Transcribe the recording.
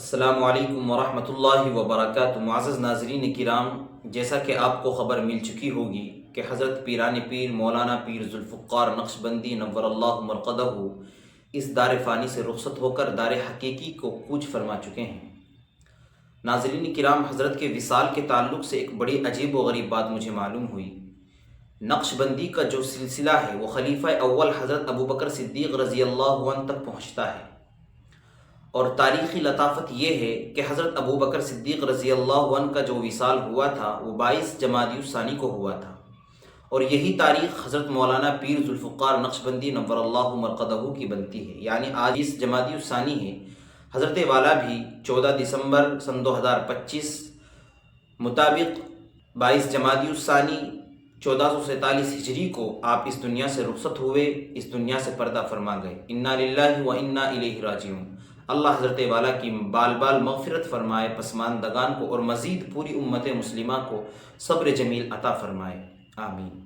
السلام علیکم ورحمۃ اللہ وبرکاتہ۔ معزز ناظرین کرام، جیسا کہ آپ کو خبر مل چکی ہوگی کہ حضرت پیران پیر مولانا پیر ذوالفقار نقشبندی نور اللہ مرقدہ اس دار فانی سے رخصت ہو کر دار حقیقی کو کوچ فرما چکے ہیں۔ ناظرین کرام، حضرت کے وصال کے تعلق سے ایک بڑی عجیب و غریب بات مجھے معلوم ہوئی۔ نقشبندی کا جو سلسلہ ہے وہ خلیفہ اول حضرت ابوبکر صدیق رضی اللہ عنہ تک پہنچتا ہے، اور تاریخی لطافت یہ ہے کہ حضرت ابوبکر صدیق رضی اللہ عنہ کا جو وصال ہوا تھا وہ 22 جمادی الثانی کو ہوا تھا، اور یہی تاریخ حضرت مولانا پیر ذوالفقار نقشبندی نور اللہ مرقدہ کی بنتی ہے، یعنی آج 20 جمادی الثانی ہے۔ حضرت والا بھی 14 دسمبر سن 2025 مطابق 22 جمادی الثانی 1447 ہجری کو آپ اس دنیا سے رخصت ہوئے، اس دنیا سے پردہ فرما گئے۔ انا للہ و انا الیہ راجعون۔ اللہ حضرت والا کی بال بال مغفرت فرمائے، پسماندگان کو اور مزید پوری امت مسلمہ کو صبر جمیل عطا فرمائے، آمین۔